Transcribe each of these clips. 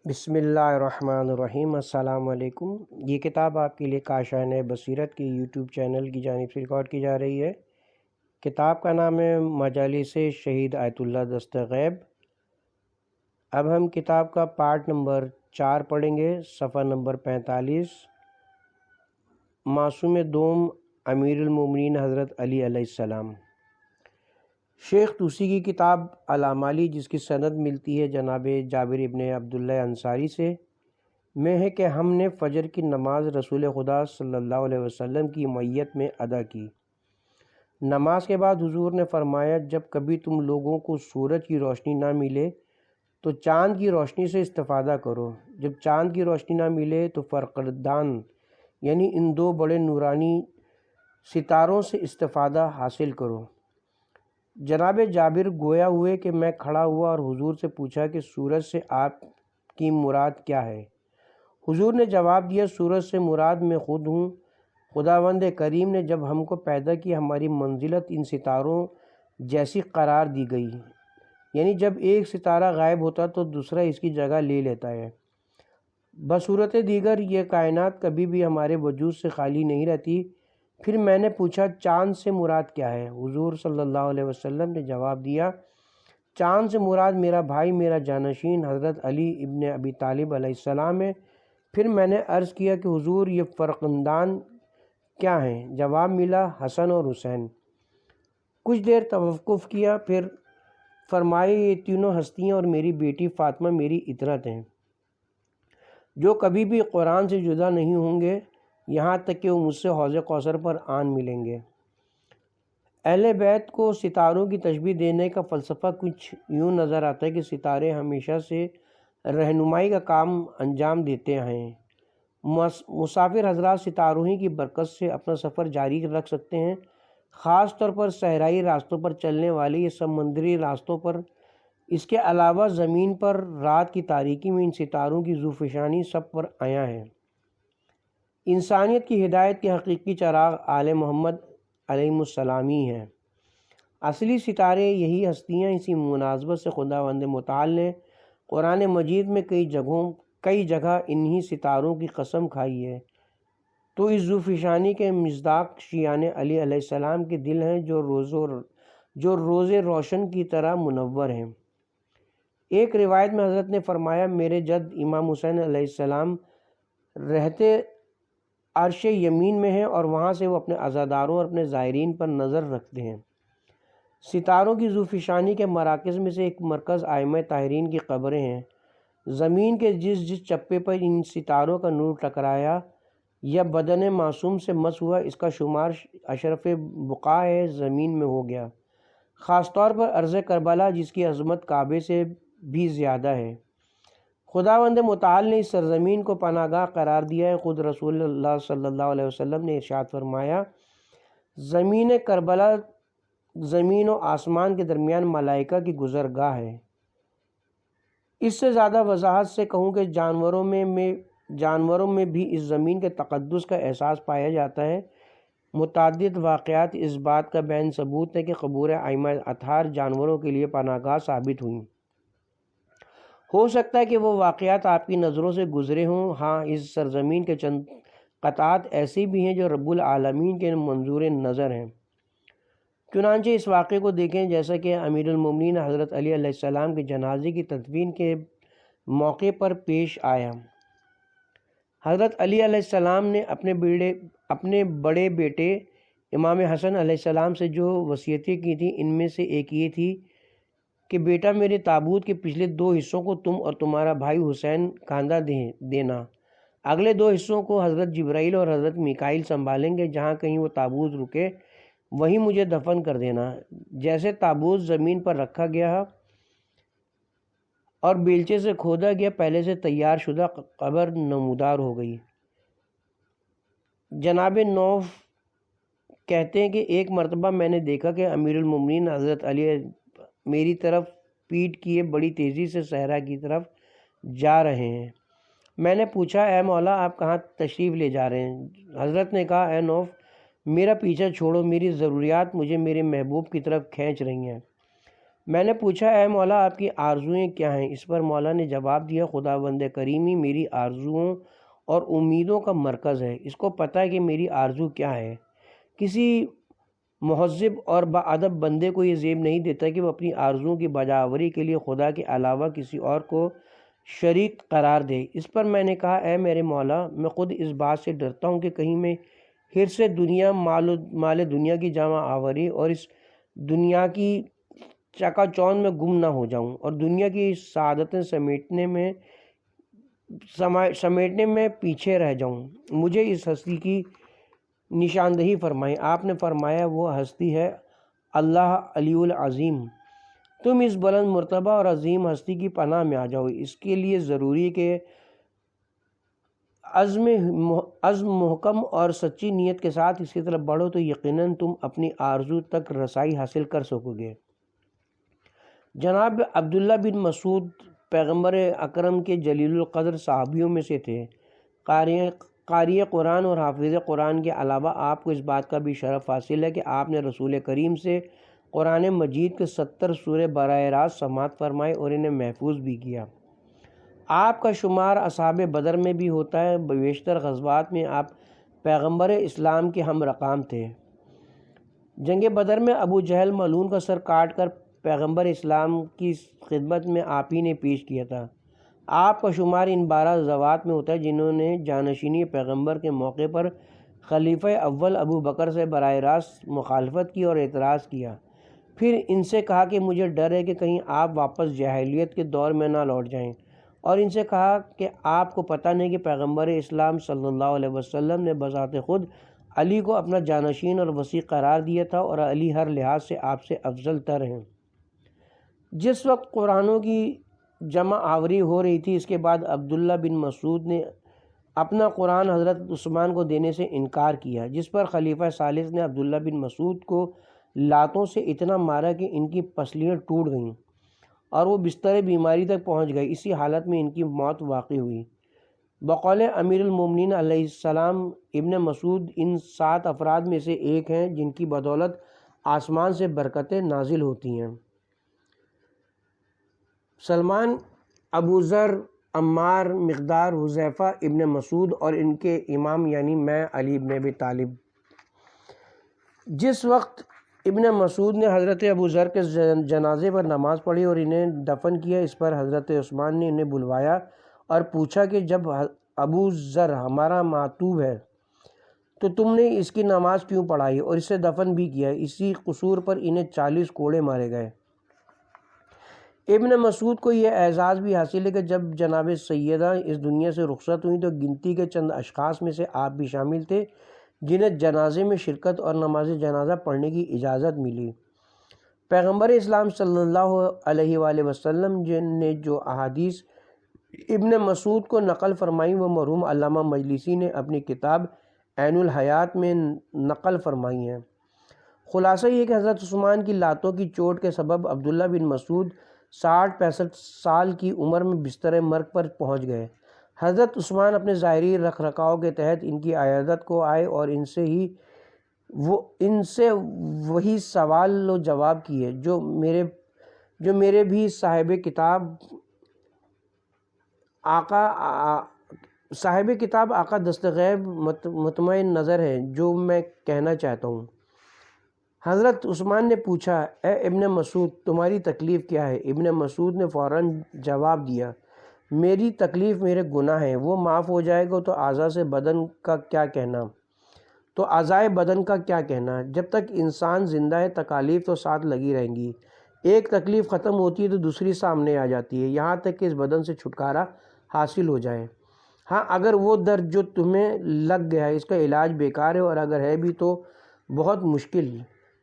بسم اللہ الرحمن الرحیم۔ السلام علیکم۔ یہ کتاب آپ کے لیے کاشان بصیرت کی یوٹیوب چینل کی جانب سے ریکارڈ کی جا رہی ہے۔ کتاب کا نام ہے مجالس شہید آیت اللہ دست غیب۔ اب ہم کتاب کا پارٹ نمبر 4 پڑھیں گے، صفحہ نمبر 45۔ معصوم دوم امیر المومنین حضرت علی علیہ السلام۔ شیخ طوسی کی کتاب الاعمالی، جس کی سند ملتی ہے جناب جابر ابن عبداللہ انصاری سے، میں ہے کہ ہم نے فجر کی نماز رسول خدا صلی اللہ علیہ وسلم کی معیت میں ادا کی۔ نماز کے بعد حضور نے فرمایا، جب کبھی تم لوگوں کو سورج کی روشنی نہ ملے تو چاند کی روشنی سے استفادہ کرو، جب چاند کی روشنی نہ ملے تو فرقدان یعنی ان دو بڑے نورانی ستاروں سے استفادہ حاصل کرو۔ جناب جابر گویا ہوئے کہ میں کھڑا ہوا اور حضور سے پوچھا کہ سورج سے آپ کی مراد کیا ہے؟ حضور نے جواب دیا، سورج سے مراد میں خود ہوں۔ خداوند کریم نے جب ہم کو پیدا کیا، ہماری منزلت ان ستاروں جیسی قرار دی گئی، یعنی جب ایک ستارہ غائب ہوتا تو دوسرا اس کی جگہ لے لیتا ہے۔ بصورت دیگر یہ کائنات کبھی بھی ہمارے وجود سے خالی نہیں رہتی۔ پھر میں نے پوچھا، چاند سے مراد کیا ہے؟ حضور صلی اللہ علیہ وسلم نے جواب دیا، چاند سے مراد میرا بھائی، میرا جانشین حضرت علی ابن ابی طالب علیہ السلام ہے۔ پھر میں نے عرض کیا کہ حضور یہ فرقندان کیا ہیں؟ جواب ملا، حسن اور حسین۔ کچھ دیر توقف کیا، پھر فرمائے، یہ تینوں ہستیاں اور میری بیٹی فاطمہ میری اطرت ہیں، جو کبھی بھی قرآن سے جدا نہیں ہوں گے یہاں تک کہ وہ مجھ سے حوض کوثر پر آن ملیں گے۔ اہل بیت کو ستاروں کی تشبیہ دینے کا فلسفہ کچھ یوں نظر آتا ہے کہ ستارے ہمیشہ سے رہنمائی کا کام انجام دیتے ہیں۔ مسافر حضرات ستاروں ہی کی برکت سے اپنا سفر جاری رکھ سکتے ہیں، خاص طور پر صحرائی راستوں پر چلنے والے یا سمندری راستوں پر۔ اس کے علاوہ زمین پر رات کی تاریکی میں ان ستاروں کی ذوفشانی سب پر عیاں ہے۔ انسانیت کی ہدایت کے حقیقی چراغ آل محمد علیہ السلام ہی ہیں۔ اصلی ستارے یہی ہستیاں۔ اسی مناسبت سے خداوند متعال نے قرآن مجید میں کئی جگہ انہی ستاروں کی قسم کھائی ہے۔ تو اس ذوفشانی کے مصداق شیعان علی علیہ السلام کے دل ہیں، جو روز روشن کی طرح منور ہیں۔ ایک روایت میں حضرت نے فرمایا، میرے جد امام حسین علیہ السلام رہتے عرش یمین میں ہیں اور وہاں سے وہ اپنے عزاداروں اور اپنے زائرین پر نظر رکھتے ہیں۔ ستاروں کی ذوفشانی کے مراکز میں سے ایک مرکز ائمہ طاہرین کی قبریں ہیں۔ زمین کے جس چپے پر ان ستاروں کا نور ٹکرایا یا بدن معصوم سے مس ہوا، اس کا شمار اشرف بقاع زمین میں ہو گیا، خاص طور پر ارض کربلا، جس کی عظمت کعبے سے بھی زیادہ ہے۔ خداوند متعال نے اس سرزمین کو پناہ گاہ قرار دیا ہے۔ خود رسول اللہ صلی اللہ علیہ وسلم نے ارشاد فرمایا، زمین کربلا زمین و آسمان کے درمیان ملائکہ کی گزرگاہ ہے۔ اس سے زیادہ وضاحت سے کہوں کہ جانوروں میں بھی اس زمین کے تقدس کا احساس پایا جاتا ہے۔ متعدد واقعات اس بات کا بین ثبوت ہے کہ قبور ائمہ اطہار جانوروں کے لیے پناہ گاہ ثابت ہوئیں۔ ہو سکتا ہے کہ وہ واقعات آپ کی نظروں سے گزرے ہوں۔ ہاں، اس سرزمین کے چند قطعات ایسے بھی ہیں جو رب العالمین کے منظور نظر ہیں۔ چنانچہ اس واقعے کو دیکھیں جیسا کہ امیر المومنین حضرت علی علیہ السلام کے جنازے کی تدفین کے موقع پر پیش آیا۔ حضرت علی علیہ السلام نے اپنے بڑے بیٹے امام حسن علیہ السلام سے جو وصیتیں کی تھیں، ان میں سے ایک یہ تھی کہ بیٹا، میرے تابوت کے پچھلے 2 حصوں کو تم اور تمہارا بھائی حسین کاندھا دینا، اگلے 2 حصوں کو حضرت جبرائیل اور حضرت میکائیل سنبھالیں گے، جہاں کہیں وہ تابوت رکے وہیں مجھے دفن کر دینا۔ جیسے تابوت زمین پر رکھا گیا اور بیلچے سے کھودا گیا، پہلے سے تیار شدہ قبر نمودار ہو گئی۔ جناب نوف کہتے ہیں کہ ایک مرتبہ میں نے دیکھا کہ امیر المومنین حضرت علی میری طرف پیٹ کیے بڑی تیزی سے صحرا کی طرف جا رہے ہیں۔ میں نے پوچھا، اے مولا، آپ کہاں تشریف لے جا رہے ہیں؟ حضرت نے کہا، اے نوف، میرا پیچھا چھوڑو، میری ضروریات مجھے میرے محبوب کی طرف کھینچ رہی ہیں۔ میں نے پوچھا اے مولا آپ کی آرزوئیں کیا ہیں؟ اس پر مولا نے جواب دیا خداوند کریمی میری آرزوؤں اور امیدوں کا مرکز ہے، اس کو پتہ ہے کہ میری آرزو کیا ہے۔ کسی مہذب اور باادب بندے کو یہ زیب نہیں دیتا کہ وہ اپنی آرزوؤں کی بجاوری کے لیے خدا کے علاوہ کسی اور کو شریک قرار دے۔ اس پر میں نے کہا اے میرے مولا میں خود اس بات سے ڈرتا ہوں کہ کہیں میں حرص دنیا، مال دنیا کی جمع آوری اور اس دنیا کی چکا چوند میں گم نہ ہو جاؤں اور دنیا کی سعادتیں سمیٹنے میں پیچھے رہ جاؤں۔ مجھے اس ہستی کی نشاندہی فرمائیں۔ آپ نے فرمایا وہ ہستی ہے اللہ علی العظیم۔ تم اس بلند مرتبہ اور عظیم ہستی کی پناہ میں آ جاؤ۔ اس کے لیے ضروری ہے کہ عزم محکم اور سچی نیت کے ساتھ اس کی طرف بڑھو تو یقیناً تم اپنی آرزو تک رسائی حاصل کر سکو گے۔ جناب عبداللہ بن مسعود پیغمبر اکرم کے جلیل القدر صحابیوں میں سے تھے۔ قاری قرآن اور حافظ قرآن کے علاوہ آپ کو اس بات کا بھی شرف حاصل ہے کہ آپ نے رسول کریم سے قرآن مجید کے 70 سورے براہ راست سماعت فرمائے اور انہیں محفوظ بھی کیا۔ آپ کا شمار اصحاب بدر میں بھی ہوتا ہے۔ بیشتر غزوات میں آپ پیغمبر اسلام کے ہم رقام تھے۔ جنگ بدر میں ابو جہل ملعون کا سر کاٹ کر پیغمبر اسلام کی خدمت میں آپ ہی نے پیش کیا تھا۔ آپ کا شمار ان 12 ذوات میں ہوتا ہے جنہوں نے جانشینی پیغمبر کے موقع پر خلیفہ اول ابو بکر سے براہ راست مخالفت کی اور اعتراض کیا، پھر ان سے کہا کہ مجھے ڈر ہے کہ کہیں آپ واپس جاہلیت کے دور میں نہ لوٹ جائیں، اور ان سے کہا کہ آپ کو پتہ نہیں کہ پیغمبر اسلام صلی اللہ علیہ وسلم نے بذات خود علی کو اپنا جانشین اور وسیع قرار دیا تھا اور علی ہر لحاظ سے آپ سے افضل تر ہیں۔ جس وقت قرآنوں کی جمع آوری ہو رہی تھی، اس کے بعد عبداللہ بن مسعود نے اپنا قرآن حضرت عثمان کو دینے سے انکار کیا، جس پر خلیفہ ثالث نے عبداللہ بن مسعود کو لاتوں سے اتنا مارا کہ ان کی پسلیاں ٹوٹ گئیں اور وہ بستر بیماری تک پہنچ گئے۔ اسی حالت میں ان کی موت واقع ہوئی۔ بقول امیر المومنین علیہ السلام ابن مسعود ان 7 افراد میں سے ایک ہیں جن کی بدولت آسمان سے برکتیں نازل ہوتی ہیں۔ سلمان، ابو ذر، عمار، مقدار، حذیفہ ابن مسعود اور ان کے امام یعنی میں علی ابن ابی طالب۔ جس وقت ابن مسعود نے حضرت ابو ذر کے جنازے پر نماز پڑھی اور انہیں دفن کیا، اس پر حضرت عثمان نے انہیں بلوایا اور پوچھا کہ جب ابو ذر ہمارا معتوب ہے تو تم نے اس کی نماز کیوں پڑھائی اور اسے دفن بھی کیا؟ اسی قصور پر انہیں 40 کوڑے مارے گئے۔ ابن مسعود کو یہ اعزاز بھی حاصل ہے کہ جب جناب سیدہ اس دنیا سے رخصت ہوئیں تو گنتی کے چند اشخاص میں سے آپ بھی شامل تھے جنہیں جنازے میں شرکت اور نماز جنازہ پڑھنے کی اجازت ملی۔ پیغمبر اسلام صلی اللہ علیہ وآلہ وسلم نے جو احادیث ابن مسعود کو نقل فرمائیں وہ مرحوم علامہ مجلسی نے اپنی کتاب عین الحیات میں نقل فرمائی ہیں۔ خلاصہ یہ کہ حضرت عثمان کی لاتوں کی چوٹ کے سبب عبداللہ بن مسعود 60-65 سال کی عمر میں بستر مرگ پر پہنچ گئے۔ حضرت عثمان اپنے ظاہری رکھ رکھاؤ کے تحت ان کی عیادت کو آئے اور ان سے وہی سوال و جواب کیے جو میرے بھی صاحب کتاب آقا دستغیب مطمئن نظر ہے جو میں کہنا چاہتا ہوں۔ حضرت عثمان نے پوچھا اے ابن مسعود تمہاری تکلیف کیا ہے؟ ابن مسعود نے فوراً جواب دیا میری تکلیف میرے گناہ ہیں، وہ معاف ہو جائے گا تو اعضائے بدن کا کیا کہنا؟ جب تک انسان زندہ ہے تکالیف تو ساتھ لگی رہیں گی، ایک تکلیف ختم ہوتی ہے تو دوسری سامنے آ جاتی ہے یہاں تک کہ اس بدن سے چھٹکارا حاصل ہو جائے۔ ہاں اگر وہ درد جو تمہیں لگ گیا ہے اس کا علاج بیکار ہے اور اگر ہے بھی تو بہت مشکل،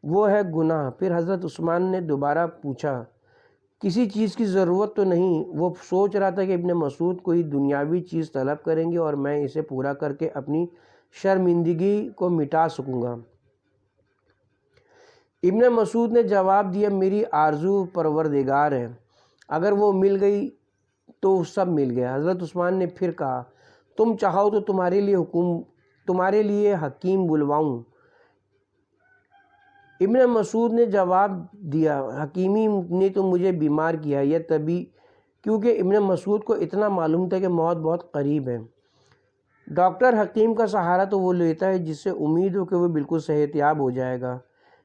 وہ ہے گناہ۔ پھر حضرت عثمان نے دوبارہ پوچھا کسی چیز کی ضرورت تو نہیں؟ وہ سوچ رہا تھا کہ ابن مسعود کوئی دنیاوی چیز طلب کریں گے اور میں اسے پورا کر کے اپنی شرمندگی کو مٹا سکوں گا۔ ابن مسعود نے جواب دیا میری آرزو پروردگار ہے، اگر وہ مل گئی تو سب مل گیا۔ حضرت عثمان نے پھر کہا تم چاہو تو تمہارے لیے حکیم بلواؤں؟ ابن مسعود نے جواب دیا حکیمی نے تو مجھے بیمار کیا، یہ طبی، کیونکہ ابن مسعود کو اتنا معلوم تھا کہ موت بہت قریب ہے۔ ڈاکٹر حکیم کا سہارا تو وہ لیتا ہے جس سے امید ہو کہ وہ بالکل صحت یاب ہو جائے گا۔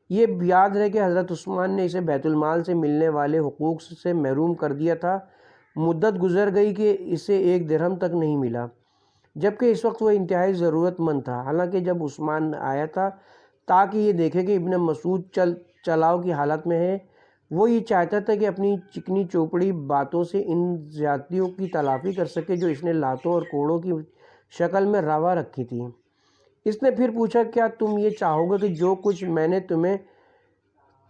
یہ یاد رہے کہ حضرت عثمان نے اسے بیت المال سے ملنے والے حقوق سے محروم کر دیا تھا۔ مدت گزر گئی کہ اسے ایک درہم تک نہیں ملا، جبکہ اس وقت وہ انتہائی ضرورت مند تھا۔ حالانکہ جب عثمان آیا تھا تاکہ یہ دیکھے کہ ابن مسعود چلاؤ کی حالت میں ہے، وہ یہ چاہتا تھا کہ اپنی چکنی چوپڑی باتوں سے ان زیادتیوں کی تلافی کر سکے جو اس نے لاتوں اور کوڑوں کی شکل میں روا رکھی تھی۔ اس نے پھر پوچھا، کیا تم یہ چاہو گے کہ جو کچھ میں نے تمہیں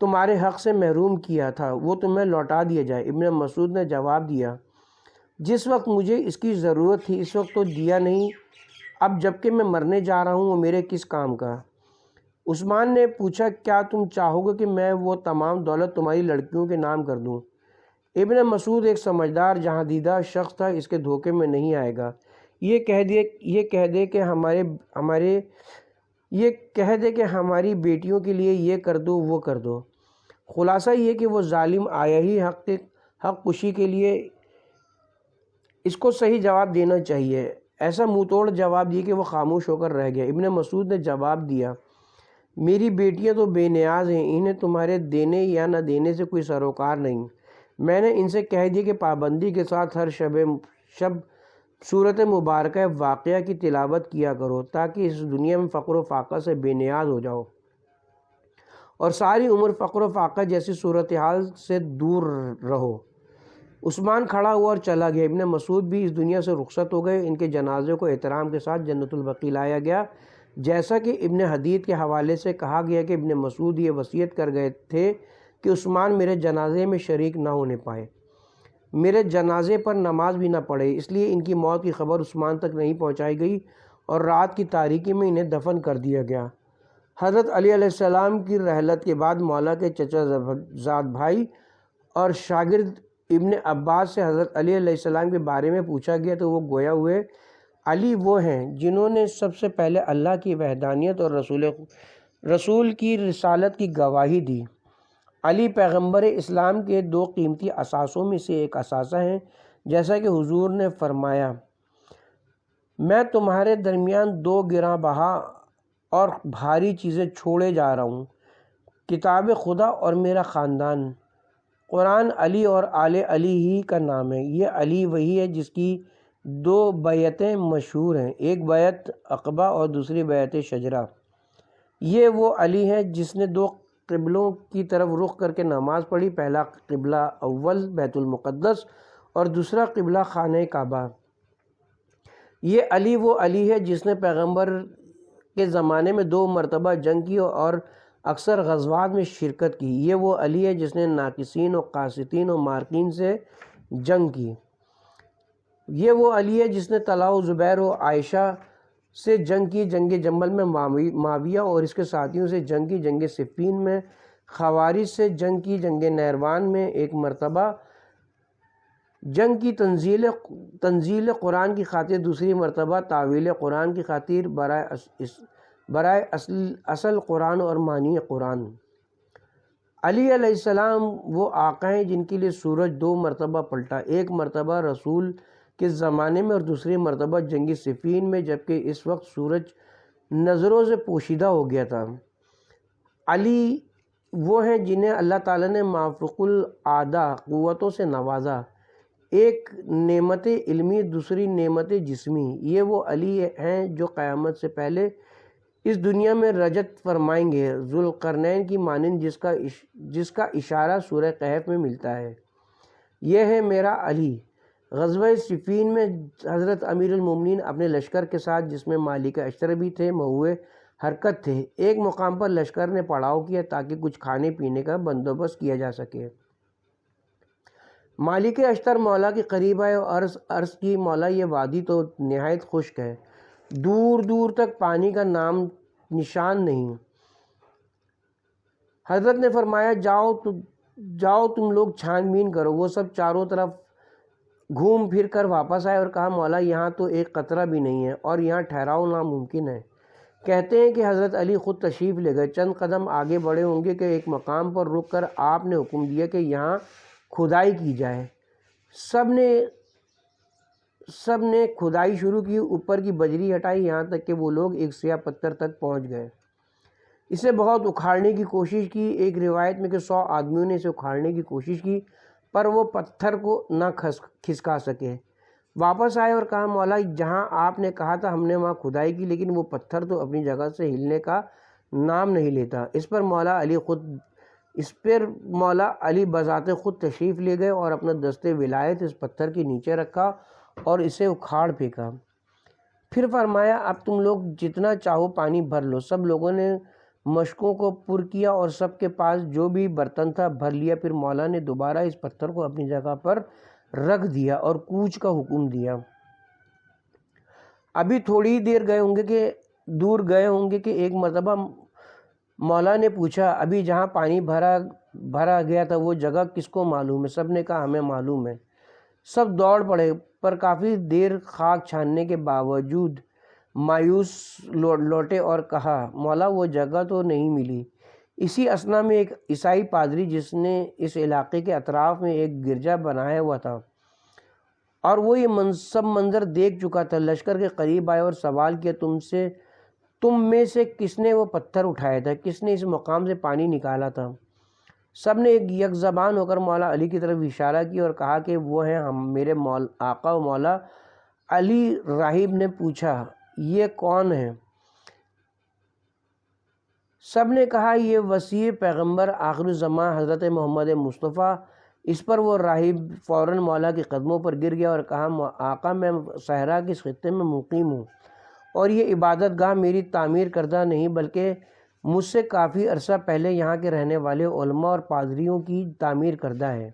تمہارے حق سے محروم کیا تھا وہ تمہیں لوٹا دیا جائے؟ ابن مسعود نے جواب دیا، جس وقت مجھے اس کی ضرورت تھی اس وقت تو دیا نہیں، اب جب کہ میں مرنے جا رہا ہوں وہ میرے کس کام کا؟ عثمان نے پوچھا، کیا تم چاہو گے کہ میں وہ تمام دولت تمہاری لڑکیوں کے نام کر دوں؟ ابن مسعود ایک سمجھدار جہاں دیدہ شخص تھا، اس کے دھوکے میں نہیں آئے گا۔ یہ کہہ دے کہ ہماری بیٹیوں کے لیے یہ کر دو وہ کر دو۔ خلاصہ یہ کہ وہ ظالم آیا ہی حق کشی کے لیے، اس کو صحیح جواب دینا چاہیے۔ ایسا منہ توڑ جواب دیا کہ وہ خاموش ہو کر رہ گیا۔ ابن مسعود نے جواب دیا، میری بیٹیاں تو بے نیاز ہیں، انہیں تمہارے دینے یا نہ دینے سے کوئی سروکار نہیں۔ میں نے ان سے کہہ دیا کہ پابندی کے ساتھ ہر شب سورت مبارکہ واقعہ کی تلاوت کیا کرو تاکہ اس دنیا میں فقر و فاقہ سے بے نیاز ہو جاؤ اور ساری عمر فقر و فاقہ جیسی صورتحال سے دور رہو۔ عثمان کھڑا ہوا اور چلا گیا۔ ابن مسعود بھی اس دنیا سے رخصت ہو گئے۔ ان کے جنازے کو احترام کے ساتھ جنت البقیع لایا گیا، جیسا کہ ابن حدید کے حوالے سے کہا گیا کہ ابن مسعود یہ وصیت کر گئے تھے کہ عثمان میرے جنازے میں شریک نہ ہونے پائے، میرے جنازے پر نماز بھی نہ پڑھے، اس لیے ان کی موت کی خبر عثمان تک نہیں پہنچائی گئی اور رات کی تاریکی میں انہیں دفن کر دیا گیا۔ حضرت علی علیہ السلام کی رحلت کے بعد مولا کے چچا زاد بھائی اور شاگرد ابن عباس سے حضرت علی علیہ السلام کے بارے میں پوچھا گیا تو وہ گویا ہوئے، علی وہ ہیں جنہوں نے سب سے پہلے اللہ کی وحدانیت اور رسول کی رسالت کی گواہی دی۔ علی پیغمبر اسلام کے دو قیمتی اثاثوں میں سے ایک اثاثہ ہیں، جیسا کہ حضور نے فرمایا، میں تمہارے درمیان دو گراں بہا اور بھاری چیزیں چھوڑے جا رہا ہوں، کتاب خدا اور میرا خاندان۔ قرآن علی اور آل علی ہی کا نام ہے۔ یہ علی وہی ہے جس کی دو بیعتیں مشہور ہیں، ایک بیعت عقبہ اور دوسری بیعت شجرہ۔ یہ وہ علی ہے جس نے دو قبلوں کی طرف رخ کر کے نماز پڑھی، پہلا قبلہ اول بیت المقدس اور دوسرا قبلہ خانہ کعبہ۔ یہ علی وہ علی ہے جس نے پیغمبر کے زمانے میں 2 مرتبہ جنگ کی اور اکثر غزوات میں شرکت کی۔ یہ وہ علی ہے جس نے ناقصین و قاسطین و مارقین سے جنگ کی۔ یہ وہ علی ہے جس نے طلحہ و زبیر و عائشہ سے جنگ کی، جنگ جمل میں معاویہ اور اس کے ساتھیوں سے جنگ کی، جنگ صفین میں خوارج سے جنگ کی، جنگ نیروان میں ایک مرتبہ جنگ کی، تنزیل قرآن کی خاطر دوسری مرتبہ، تعویل قرآن کی خاطر، برائے اصل قرآن اور معنی قرآن۔ علی علیہ السلام وہ آقا ہیں جن کے لیے سورج 2 مرتبہ پلٹا، ایک مرتبہ رسول کے زمانے میں اور دوسری مرتبہ جنگ صفین میں، جبکہ اس وقت سورج نظروں سے پوشیدہ ہو گیا تھا۔ علی وہ ہیں جنہیں اللہ تعالیٰ نے مافوق العادہ قوتوں سے نوازا، ایک نعمت علمی، دوسری نعمت جسمی۔ یہ وہ علی ہیں جو قیامت سے پہلے اس دنیا میں رجت فرمائیں گے، ذوالقرنین کی مانند جس کا اشارہ سورہ کہف میں ملتا ہے۔ یہ ہے میرا علی۔ غزوہ صفین میں حضرت امیر المومنین اپنے لشکر کے ساتھ، جس میں مالک اشتر بھی تھے، مہوئے حرکت تھے۔ ایک مقام پر لشکر نے پڑاؤ کیا تاکہ کچھ کھانے پینے کا بندوبست کیا جا سکے۔ مالک اشتر مولا کے قریب آئے اور عرض کی، مولا یہ وادی تو نہایت خشک ہے، دور دور تک پانی کا نام نشان نہیں۔ حضرت نے فرمایا، جاؤ تم لوگ چھان بین کرو۔ وہ سب چاروں طرف گھوم پھر کر واپس آئے اور کہا، مولا یہاں تو ایک قطرہ بھی نہیں ہے اور یہاں ٹھہراؤ ناممکن ہے۔ کہتے ہیں کہ حضرت علی خود تشریف لے گئے، چند قدم آگے بڑھے ہوں گے کہ ایک مقام پر رک کر آپ نے حکم دیا کہ یہاں کھدائی کی جائے۔ سب نے کھدائی شروع کی، اوپر کی بجری ہٹائی، یہاں تک کہ وہ لوگ ایک سیاہ پتھر تک پہنچ گئے۔ اسے بہت اکھاڑنے کی کوشش کی، ایک روایت میں کہ 100 آدمیوں نے اسے اکھاڑنے کی کوشش کی، پر وہ پتھر کو نہ کھسکا سکے۔ واپس آئے اور کہا مولا جہاں آپ نے کہا تھا ہم نے وہاں کھدائی کی، لیکن وہ پتھر تو اپنی جگہ سے ہلنے کا نام نہیں لیتا۔ اس پر مولا علی بذات خود تشریف لے گئے اور اپنا دست ولایت اس پتھر کے نیچے رکھا اور اسے اکھاڑ پھینکا۔ پھر فرمایا اب تم لوگ جتنا چاہو پانی بھر لو۔ سب لوگوں نے مشکوں کو پر کیا اور سب کے پاس جو بھی برتن تھا بھر لیا۔ پھر مولا نے دوبارہ اس پتھر کو اپنی جگہ پر رکھ دیا اور کوچ کا حکم دیا۔ ابھی تھوڑی دیر دور گئے ہوں گے کہ ایک مرتبہ مولا نے پوچھا ابھی جہاں پانی بھرا گیا تھا وہ جگہ کس کو معلوم ہے؟ سب نے کہا ہمیں معلوم ہے۔ سب دوڑ پڑے، پر کافی دیر خاک چھاننے کے باوجود مایوس لوٹے اور کہا مولا وہ جگہ تو نہیں ملی۔ اسی اثنا میں ایک عیسائی پادری جس نے اس علاقے کے اطراف میں ایک گرجا بنایا ہوا تھا اور وہ یہ سب منظر دیکھ چکا تھا، لشکر کے قریب آئے اور سوال کیا تم میں سے کس نے وہ پتھر اٹھایا تھا؟ کس نے اس مقام سے پانی نکالا تھا؟ سب نے یک زبان ہو کر مولا علی کی طرف اشارہ کیا اور کہا کہ وہ ہیں میرے آقا و مولا علی۔ راہب نے پوچھا یہ کون ہے؟ سب نے کہا یہ وسیع پیغمبر آخر الزمان حضرت محمد مصطفیٰ۔ اس پر وہ راہب فوراً مولا کے قدموں پر گر گیا اور کہا آقا میں صحرا کے اس خطے میں مقیم ہوں اور یہ عبادت گاہ میری تعمیر کردہ نہیں بلکہ مجھ سے کافی عرصہ پہلے یہاں کے رہنے والے علماء اور پادریوں کی تعمیر کردہ ہے۔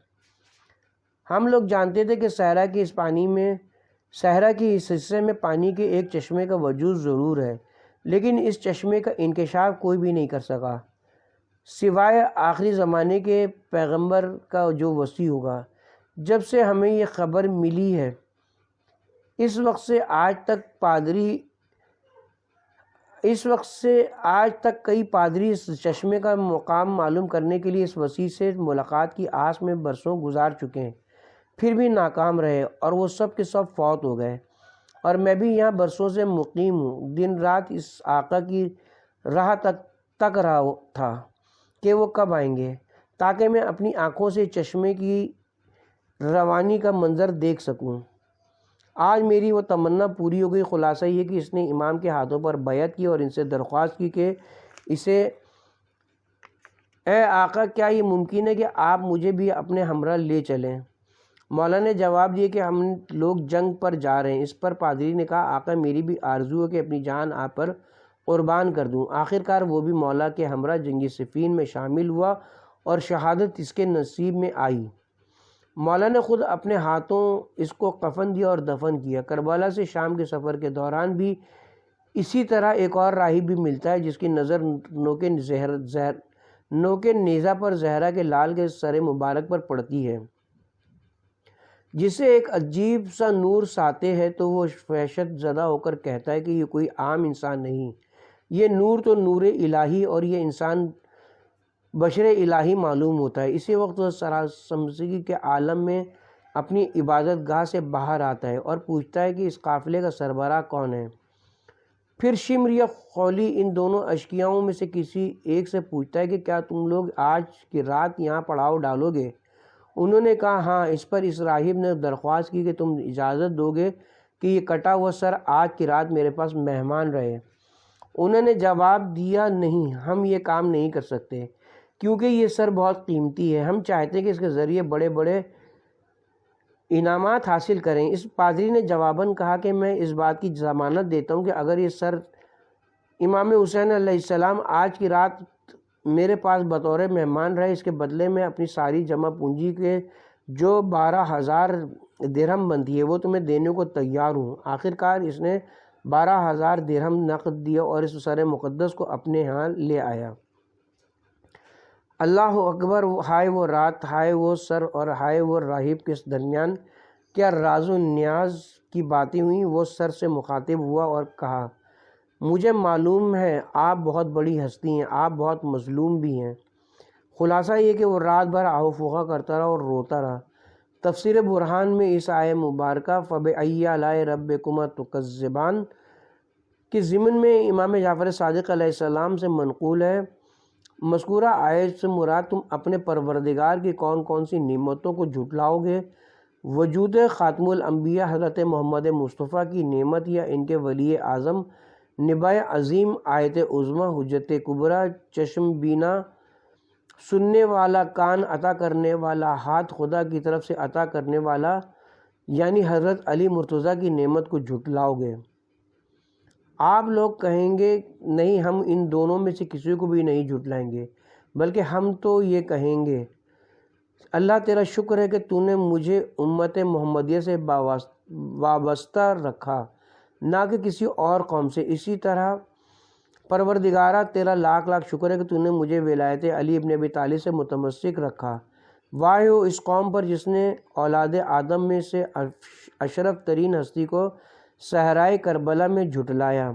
ہم لوگ جانتے تھے کہ صحرا کے اس حصے میں پانی کے ایک چشمے کا وجود ضرور ہے، لیکن اس چشمے کا انکشاف کوئی بھی نہیں کر سکا سوائے آخری زمانے کے پیغمبر کا جو وصی ہوگا۔ جب سے ہمیں یہ خبر ملی ہے اس وقت سے آج تک کئی پادری اس چشمے کا مقام معلوم کرنے کے لیے اس وصی سے ملاقات کی آس میں برسوں گزار چکے ہیں، پھر بھی ناکام رہے اور وہ سب کے سب فوت ہو گئے، اور میں بھی یہاں برسوں سے مقیم ہوں۔ دن رات اس آقا کی راہ تک رہا تھا کہ وہ کب آئیں گے تاکہ میں اپنی آنکھوں سے چشمے کی روانی کا منظر دیکھ سکوں۔ آج میری وہ تمنا پوری ہو گئی۔ خلاصہ یہ کہ اس نے امام کے ہاتھوں پر بیعت کی اور ان سے درخواست کی کہ اے آقا کیا یہ ممکن ہے کہ آپ مجھے بھی اپنے ہمراہ لے چلیں؟ مولا نے جواب دیا کہ ہم لوگ جنگ پر جا رہے ہیں۔ اس پر پادری نے کہا آقا میری بھی آرزو ہے کہ اپنی جان آپ پر قربان کر دوں۔ آخرکار وہ بھی مولا کے ہمراہ جنگی صفین میں شامل ہوا اور شہادت اس کے نصیب میں آئی۔ مولا نے خود اپنے ہاتھوں اس کو کفن دیا اور دفن کیا۔ کربلا سے شام کے سفر کے دوران بھی اسی طرح ایک اور راہب بھی ملتا ہے جس کی نظر نوکے نیزہ پر زہرا کے لال کے سر مبارک پر پڑتی ہے، جسے ایک عجیب سا نور ساتے ہے، تو وہ وحشت زدہ ہو کر کہتا ہے کہ یہ کوئی عام انسان نہیں، یہ نور تو نور الہی اور یہ انسان بشر الہی معلوم ہوتا ہے۔ اسی وقت وہ سراسمسگی کے عالم میں اپنی عبادت گاہ سے باہر آتا ہے اور پوچھتا ہے کہ اس قافلے کا سربراہ کون ہے؟ پھر شمر یا خولی ان دونوں اشقیاؤں میں سے کسی ایک سے پوچھتا ہے کہ کیا تم لوگ آج کی رات یہاں پڑاؤ ڈالو گے؟ انہوں نے کہا ہاں۔ اس پر اس راہب نے درخواست کی کہ تم اجازت دو گے کہ یہ کٹا ہوا سر آج کی رات میرے پاس مہمان رہے؟ انہوں نے جواب دیا نہیں، ہم یہ کام نہیں کر سکتے کیونکہ یہ سر بہت قیمتی ہے، ہم چاہتے ہیں کہ اس کے ذریعے بڑے بڑے انعامات حاصل کریں۔ اس پادری نے جواباً کہا کہ میں اس بات کی ضمانت دیتا ہوں کہ اگر یہ سر امام حسین علیہ السلام آج کی رات میرے پاس بطور مہمان رہے، اس کے بدلے میں اپنی ساری جمع پونجی کے جو 12,000 درہم بنتی ہے وہ تمہیں دینے کو تیار ہوں۔ آخرکار اس نے 12,000 درہم نقد دیا اور اس سر مقدس کو اپنے ہاں لے آیا۔ اللہ اکبر! ہائے وہ رات، ہائے وہ سر اور ہائے وہ راہب کے درمیان کیا راز و نیاز کی باتیں ہوئیں۔ وہ سر سے مخاطب ہوا اور کہا مجھے معلوم ہے آپ بہت بڑی ہستی ہیں، آپ بہت مظلوم بھی ہیں۔ خلاصہ یہ کہ وہ رات بھر آہو فوہا کرتا رہا اور روتا رہا۔ تفسیر برہان میں اس آیہ مبارکہ فَبِأَيِّ آلَاءِ رَبِّكُمَا تُكَذِّبَانِ کے ضمن میں امام جعفر صادق علیہ السلام سے منقول ہے، مذکورہ آیت سے مراد تم اپنے پروردگار کی کون کون سی نعمتوں کو جھٹلاؤ گے؟ وجود خاتم الانبیاء حضرت محمد مصطفیٰ کی نعمت یا ان کے ولی اعظم نبع عظیم آیت عظمی حجت کبریٰ چشم بینا سننے والا کان عطا کرنے والا ہاتھ خدا کی طرف سے عطا کرنے والا یعنی حضرت علی مرتضیٰ کی نعمت کو جھٹلاؤ گے؟ آپ لوگ کہیں گے نہیں، ہم ان دونوں میں سے کسی کو بھی نہیں جھٹلائیں گے، بلکہ ہم تو یہ کہیں گے اللہ تیرا شکر ہے کہ تو نے مجھے امت محمدیہ سے وابستہ رکھا، نہ کہ کسی اور قوم سے۔ اسی طرح پروردگارہ تیرا لاکھ لاکھ شکر ہے کہ تو نے مجھے ولایت علی ابن ابی طالب سے متمسک رکھا۔ واہ ہو اس قوم پر جس نے اولاد آدم میں سے اشرف ترین ہستی کو صحرائے کربلا میں جھٹلایا۔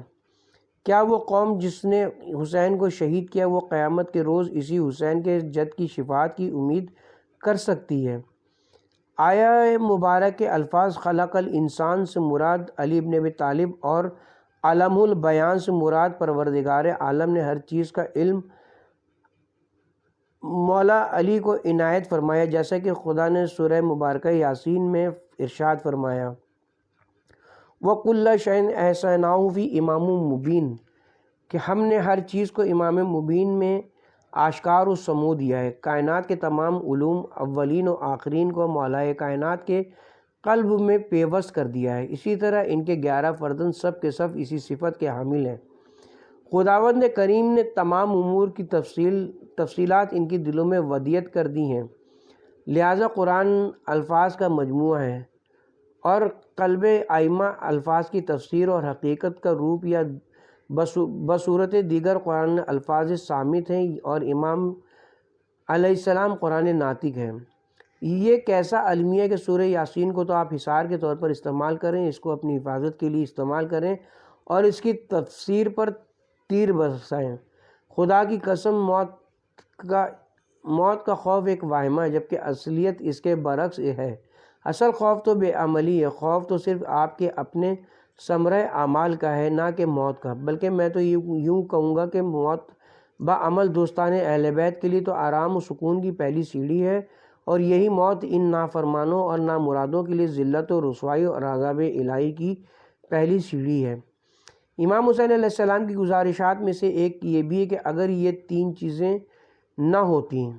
کیا وہ قوم جس نے حسین کو شہید کیا وہ قیامت کے روز اسی حسین کے جد کی شفاعت کی امید کر سکتی ہے؟ آیہ مبارک کے الفاظ خلق الانسان سے مراد علی ابن ابی طالب اور علم البیان سے مراد پروردگار عالم نے ہر چیز کا علم مولا علی کو عنایت فرمایا، جیسا کہ خدا نے سورہ مبارکہ یاسین میں ارشاد فرمایا وَكُلَّ شَيْءٍ أَحْصَيْنَاهُ فِي إِمَامٍ مُبِينٍ کہ ہم نے ہر چیز کو امام مبین میں آشکار و سمو دیا ہے۔ کائنات کے تمام علوم اولین و آخرین کو مولائے کائنات کے قلب میں پیوست کر دیا ہے۔ اسی طرح ان کے 11 فرزند سب کے سب اسی صفت کے حامل ہیں۔ خداوند کریم نے تمام امور کی تفصیلات ان کی دلوں میں ودیت کر دی ہیں، لہٰذا قرآن الفاظ کا مجموعہ ہے اور قلب ائمہ الفاظ کی تفسیر اور حقیقت کا روپ یا بصورت دیگر قرآن الفاظ صامت ہیں اور امام علیہ السلام قرآن ناطق ہے۔ یہ کیسا المیہ ہے کہ سورہ یاسین کو تو آپ حصار کے طور پر استعمال کریں، اس کو اپنی حفاظت کے لیے استعمال کریں اور اس کی تفسیر پر تیر برسائیں۔ خدا کی قسم موت کا خوف ایک واہمہ ہے، جبکہ اصلیت اس کے برعکس ہے۔ اصل خوف تو بے عملی ہے، خوف تو صرف آپ کے اپنے ثمرۂ اعمال کا ہے، نہ کہ موت کا۔ بلکہ میں تو یوں کہوں گا کہ موت بعمل دوستان اہل بیت کے لیے تو آرام و سکون کی پہلی سیڑھی ہے، اور یہی موت ان نافرمانوں اور نامرادوں کے لیے ذلت و رسوائی اور عذاب الہی کی پہلی سیڑھی ہے۔ امام حسین علیہ السلام کی گزارشات میں سے ایک یہ بھی ہے کہ اگر یہ 3 چیزیں نہ ہوتی،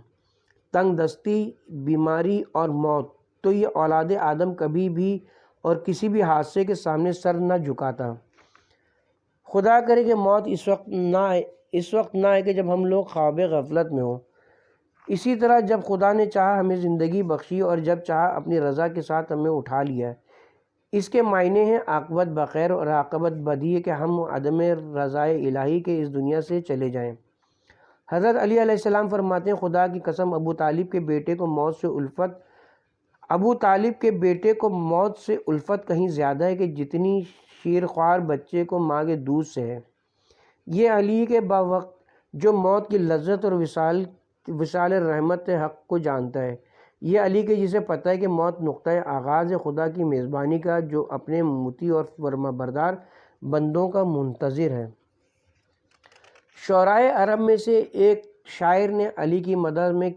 تنگ دستی، بیماری اور موت، تو یہ اولاد آدم کبھی بھی اور کسی بھی حادثے کے سامنے سر نہ جھکاتا۔ خدا کرے کہ موت اس وقت نہ آئے کہ جب ہم لوگ خواب غفلت میں ہوں۔ اسی طرح جب خدا نے چاہا ہمیں زندگی بخشی اور جب چاہا اپنی رضا کے ساتھ ہمیں اٹھا لیا۔ اس کے معنی ہیں عاقبت بخیر اور عاقبت بدی ہے کہ ہم عدم رضائے الہی کے اس دنیا سے چلے جائیں۔ حضرت علی علیہ السلام فرماتے ہیں خدا کی قسم ابو طالب کے بیٹے کو موت سے الفت کہیں زیادہ ہے کہ جتنی شیرخوار بچے کو ماں کے دودھ سے ہے۔ یہ علی کے باوقت جو موت کی لذت اور وصال رحمت حق کو جانتا ہے، یہ علی کے جسے پتہ ہے کہ موت نقطہ آغاز ہے خدا کی میزبانی کا، جو اپنے مطیع اور فرما بردار بندوں کا منتظر ہے۔ شعرائے عرب میں سے ایک شاعر نے علی کی مدح میں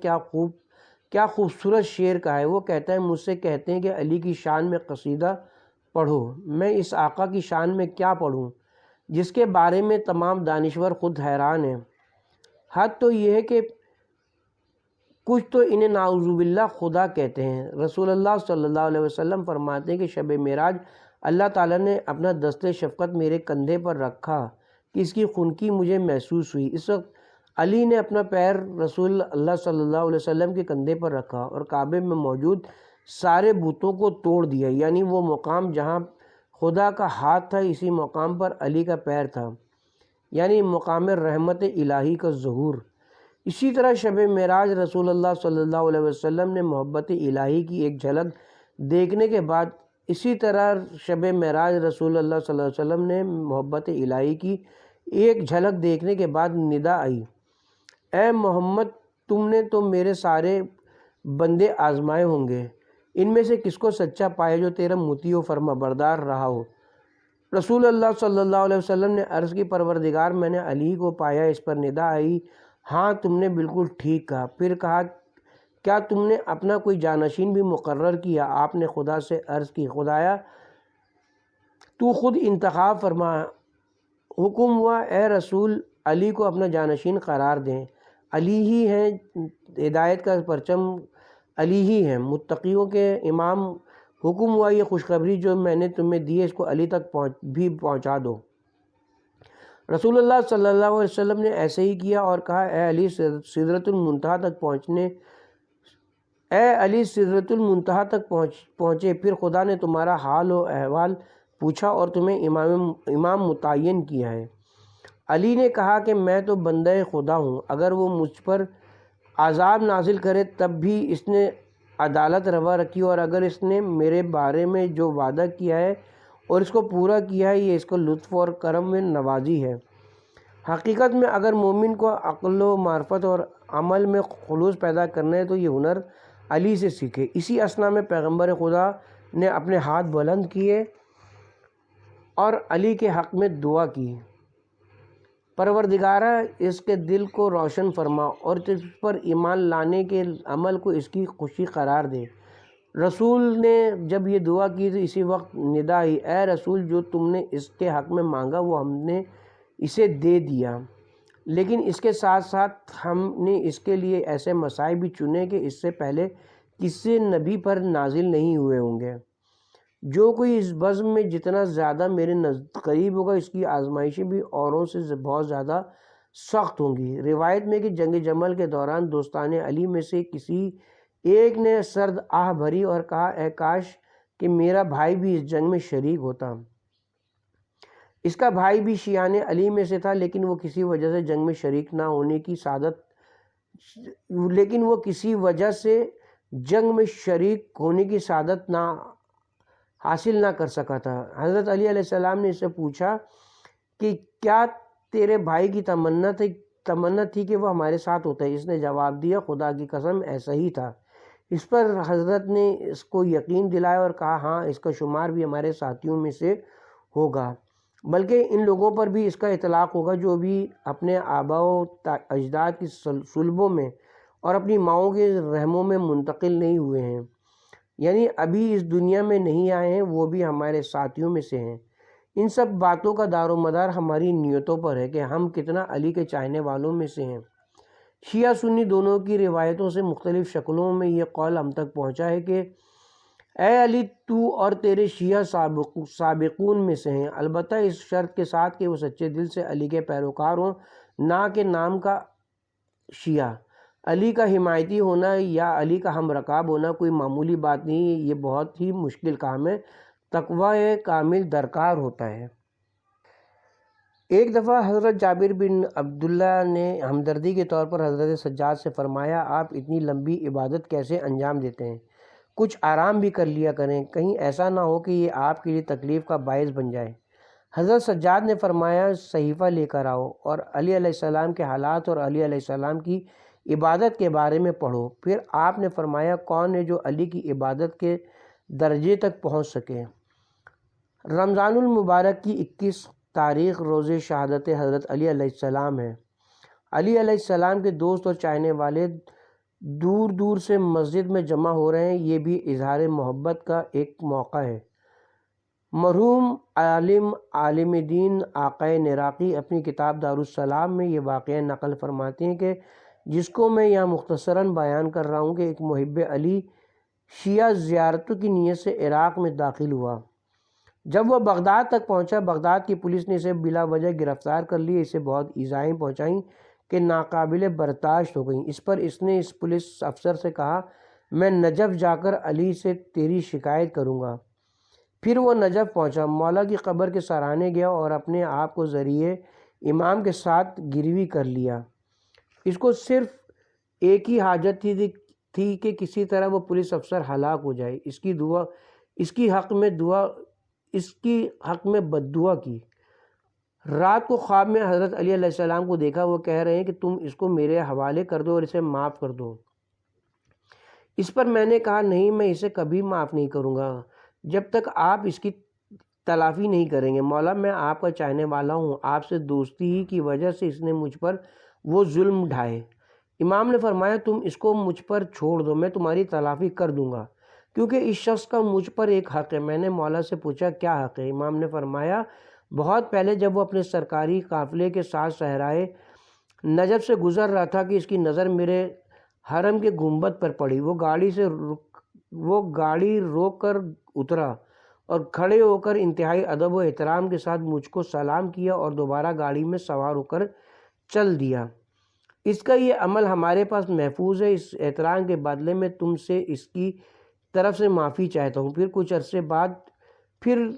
کیا خوبصورت شعر کہا ہے۔ وہ کہتا ہے مجھ سے کہتے ہیں کہ علی کی شان میں قصیدہ پڑھو، میں اس آقا کی شان میں کیا پڑھوں جس کے بارے میں تمام دانشور خود حیران ہیں۔ حد تو یہ ہے کہ کچھ تو انہیں نعوذ باللہ خدا کہتے ہیں۔ رسول اللہ صلی اللہ علیہ وسلم فرماتے ہیں کہ شب معراج اللہ تعالیٰ نے اپنا دست شفقت میرے کندھے پر رکھا کہ اس کی خنکی مجھے محسوس ہوئی۔ اس وقت علی نے اپنا پیر رسول اللہ صلی اللہ علیہ وسلم کے کندھے پر رکھا اور کعبے میں موجود سارے بتوں کو توڑ دیا، یعنی وہ مقام جہاں خدا کا ہاتھ تھا اسی مقام پر علی کا پیر تھا، یعنی مقام رحمت الہی کا ظہور۔ اسی طرح شب معراج رسول اللہ صلی اللہ علیہ وسلم نے محبت الہی کی ایک جھلک دیکھنے کے بعد اسی طرح شب معراج رسول اللہ صلی اللہ علیہ وسلم نے محبت الہی کی ایک جھلک دیکھنے کے بعد ندا آئی، اے محمد تم نے تو میرے سارے بندے آزمائے ہوں گے، ان میں سے کس کو سچا پائے جو تیرا مطیع و فرما بردار رہا ہو۔ رسول اللہ صلی اللہ علیہ وسلم نے عرض کی پروردگار میں نے علی کو پایا۔ اس پر ندا آئی، ہاں تم نے بالکل ٹھیک کہا۔ پھر کہا کیا تم نے اپنا کوئی جانشین بھی مقرر کیا؟ آپ نے خدا سے عرض کی خدایا تو خود انتخاب فرما۔ حکم ہوا اے رسول علی کو اپنا جانشین قرار دیں، علی ہی ہیں، ہدایت کا پرچم علی ہی ہیں، متقیوں کے امام۔ حکم ہوا یہ خوشخبری جو میں نے تمہیں دی ہے اس کو علی تک بھی پہنچا دو۔ رسول اللہ صلی اللہ علیہ وسلم نے ایسے ہی کیا اور کہا اے علی سدرۃ المنتہا تک پہنچے، پھر خدا نے تمہارا حال و احوال پوچھا اور تمہیں امام متعین کیا ہے۔ علی نے کہا کہ میں تو بندہ خدا ہوں، اگر وہ مجھ پر عذاب نازل کرے تب بھی اس نے عدالت روا رکھی، اور اگر اس نے میرے بارے میں جو وعدہ کیا ہے اور اس کو پورا کیا ہے یہ اس کو لطف اور کرم میں نوازی ہے۔ حقیقت میں اگر مومن کو عقل و معرفت اور عمل میں خلوص پیدا کرنا ہے تو یہ ہنر علی سے سیکھے۔ اسی اثنا میں پیغمبر خدا نے اپنے ہاتھ بلند کیے اور علی کے حق میں دعا کی، پروردگارہ اس کے دل کو روشن فرما اور اس پر ایمان لانے کے عمل کو اس کی خوشی قرار دے۔ رسول نے جب یہ دعا کی تو اسی وقت ندا آئی، اے رسول جو تم نے اس کے حق میں مانگا وہ ہم نے اسے دے دیا، لیکن اس کے ساتھ ساتھ ہم نے اس کے لیے ایسے مصائب بھی چنے کہ اس سے پہلے کسی نبی پر نازل نہیں ہوئے ہوں گے۔ جو کوئی اس بزم میں جتنا زیادہ میرے قریب ہوگا اس کی آزمائشیں بھی اوروں سے بہت زیادہ سخت ہوں گی۔ روایت میں کہ جنگ جمل کے دوران دوستان علی میں سے کسی ایک نے سرد آہ بھری اور کہا اے کاش کہ میرا بھائی بھی اس جنگ میں شریک ہوتا۔ اس کا بھائی بھی شیعان علی میں سے تھا، لیکن وہ کسی وجہ سے جنگ میں شریک نہ ہونے کی سعادت حاصل نہ کر سکا تھا۔ حضرت علی علیہ السلام نے اس سے پوچھا کہ کیا تیرے بھائی کی تمنا تھی کہ وہ ہمارے ساتھ ہوتا ہے؟ اس نے جواب دیا خدا کی قسم ایسا ہی تھا۔ اس پر حضرت نے اس کو یقین دلایا اور کہا ہاں اس کا شمار بھی ہمارے ساتھیوں میں سے ہوگا، بلکہ ان لوگوں پر بھی اس کا اطلاق ہوگا جو بھی اپنے آباء و اجداد کی صلبوں میں اور اپنی ماؤں کے رحموں میں منتقل نہیں ہوئے ہیں، یعنی ابھی اس دنیا میں نہیں آئے ہیں، وہ بھی ہمارے ساتھیوں میں سے ہیں۔ ان سب باتوں کا دار و مدار ہماری نیتوں پر ہے کہ ہم کتنا علی کے چاہنے والوں میں سے ہیں۔ شیعہ سنی دونوں کی روایتوں سے مختلف شکلوں میں یہ قول ہم تک پہنچا ہے کہ اے علی تو اور تیرے شیعہ سابقون میں سے ہیں، البتہ اس شرط کے ساتھ کہ وہ سچے دل سے علی کے پیروکار ہوں، نہ کہ نام کا شیعہ۔ علی کا حمایتی ہونا یا علی کا ہم رکاب ہونا کوئی معمولی بات نہیں ہے، یہ بہت ہی مشکل کام ہے، تقوی کامل درکار ہوتا ہے۔ ایک دفعہ حضرت جابر بن عبداللہ نے ہمدردی کے طور پر حضرت سجاد سے فرمایا آپ اتنی لمبی عبادت کیسے انجام دیتے ہیں؟ کچھ آرام بھی کر لیا کریں، کہیں ایسا نہ ہو کہ یہ آپ کے لیے تکلیف کا باعث بن جائے۔ حضرت سجاد نے فرمایا صحیفہ لے کر آؤ اور علی علیہ السلام کے حالات اور علی علیہ السلام کی عبادت کے بارے میں پڑھو۔ پھر آپ نے فرمایا کون ہے جو علی کی عبادت کے درجے تک پہنچ سکے؟ رمضان المبارک کی 21 تاریخ روز شہادت حضرت علی علیہ السلام ہے۔ علی علیہ السلام کے دوست اور چاہنے والے دور دور سے مسجد میں جمع ہو رہے ہیں، یہ بھی اظہار محبت کا ایک موقع ہے۔ مرحوم عالم دین آقائے نراقی اپنی کتاب دارالسلام میں یہ واقعہ نقل فرماتے ہیں کہ جس کو میں یہاں مختصراً بیان کر رہا ہوں کہ ایک محب علی شیعہ زیارتوں کی نیت سے عراق میں داخل ہوا۔ جب وہ بغداد تک پہنچا، بغداد کی پولیس نے اسے بلا وجہ گرفتار کر لیا، اسے بہت ایذائیں پہنچائیں کہ ناقابل برداشت ہو گئیں۔ اس پر اس نے اس پولیس افسر سے کہا میں نجف جا کر علی سے تیری شکایت کروں گا۔ پھر وہ نجف پہنچا، مولا کی قبر کے سرانے گیا اور اپنے آپ کو ذریعے امام کے ساتھ گروی کر لیا۔ اس کو صرف ایک ہی حاجت تھی کہ کسی طرح وہ پولیس افسر ہلاک ہو جائے۔ اس کی اس کی حق میں بد دعا کی۔ رات کو خواب میں حضرت علی علیہ السلام کو دیکھا، وہ کہہ رہے ہیں کہ تم اس کو میرے حوالے کر دو اور اسے معاف کر دو۔ اس پر میں نے کہا نہیں، میں اسے کبھی معاف نہیں کروں گا جب تک آپ اس کی تلافی نہیں کریں گے۔ مولا میں آپ کا چاہنے والا ہوں، آپ سے دوستی ہی کی وجہ سے اس نے مجھ پر وہ ظلم ڈھائے۔ امام نے فرمایا تم اس کو مجھ پر چھوڑ دو، میں تمہاری تلافی کر دوں گا، کیونکہ اس شخص کا مجھ پر ایک حق ہے۔ میں نے مولا سے پوچھا کیا حق ہے؟ امام نے فرمایا بہت پہلے جب وہ اپنے سرکاری قافلے کے ساتھ صحرائے نجف سے گزر رہا تھا کہ اس کی نظر میرے حرم کے گنبد پر پڑی۔ وہ گاڑی روک کر اترا اور کھڑے ہو کر انتہائی ادب و احترام کے ساتھ مجھ کو سلام کیا اور دوبارہ گاڑی میں سوار ہو کر چل دیا۔ اس کا یہ عمل ہمارے پاس محفوظ ہے۔ اس احترام کے بدلے میں تم سے اس کی طرف سے معافی چاہتا ہوں۔ پھر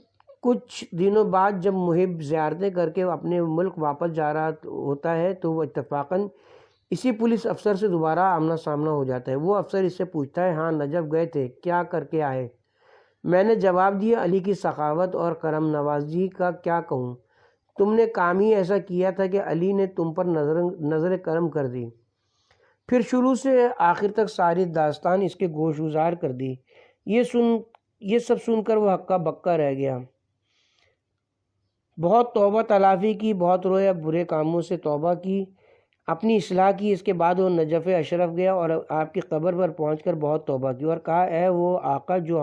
کچھ دنوں بعد جب محب زیارتیں کر کے اپنے ملک واپس جا رہا ہوتا ہے تو وہ اتفاقاً اسی پولیس افسر سے دوبارہ آمنا سامنا ہو جاتا ہے۔ وہ افسر اس سے پوچھتا ہے ہاں نجف گئے تھے، کیا کر کے آئے؟ میں نے جواب دیا علی کی سخاوت اور کرم نوازی کا کیا کہوں، تم نے کام ہی ایسا کیا تھا کہ علی نے تم پر نظر کرم کر دی۔ پھر شروع سے آخر تک ساری داستان اس کے گوش گزار کر دی۔ یہ سب سن کر وہ ہکا بکا رہ گیا۔ بہت توبہ تلافی کی، بہت رویا، برے کاموں سے توبہ کی، اپنی اصلاح کی۔ اس کے بعد وہ نجف اشرف گیا اور آپ کی قبر پر پہنچ کر بہت توبہ کی اور کہا اے وہ آقا جو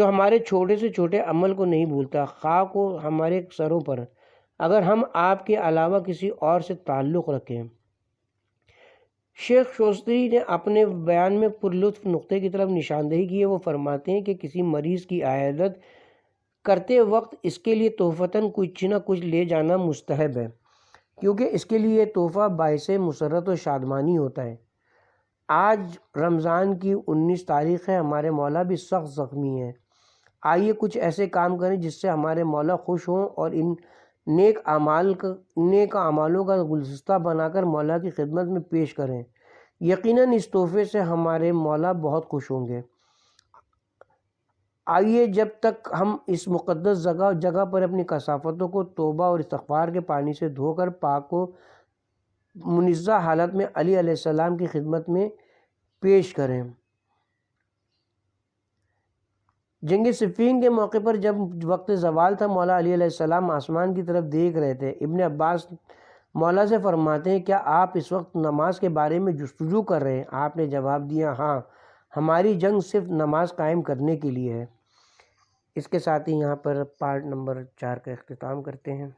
ہمارے چھوٹے سے چھوٹے عمل کو نہیں بھولتا، خاک ہو ہمارے سروں پر اگر ہم آپ کے علاوہ کسی اور سے تعلق رکھیں۔ شیخ شوستری نے اپنے بیان میں پرلطف نقطے کی طرف نشاندہی کی ہے۔ وہ فرماتے ہیں کہ کسی مریض کی عیادت کرتے وقت اس کے لیے تحفتاً کچھ نہ کچھ لے جانا مستحب ہے، کیونکہ اس کے لیے تحفہ باعث مسرت و شادمانی ہوتا ہے۔ آج رمضان کی 19 تاریخ ہے، ہمارے مولا بھی سخت زخمی ہیں۔ آئیے کچھ ایسے کام کریں جس سے ہمارے مولا خوش ہوں اور ان نیک اعمالوں کا گلدستہ بنا کر مولا کی خدمت میں پیش کریں۔ یقیناً اس تحفے سے ہمارے مولا بہت خوش ہوں گے۔ آئیے جب تک ہم اس مقدس جگہ پر اپنی کثافتوں کو توبہ اور استغفار کے پانی سے دھو کر پاک و منزہ حالت میں علی علیہ السلام کی خدمت میں پیش کریں۔ جنگ صفین کے موقع پر جب وقت زوال تھا، مولا علی علیہ السلام آسمان کی طرف دیکھ رہے تھے۔ ابن عباس مولا سے فرماتے ہیں کیا آپ اس وقت نماز کے بارے میں جستجو کر رہے ہیں؟ آپ نے جواب دیا ہاں، ہماری جنگ صرف نماز قائم کرنے کے لیے ہے۔ اس کے ساتھ ہی یہاں پر پارٹ نمبر 4 کا اختتام کرتے ہیں۔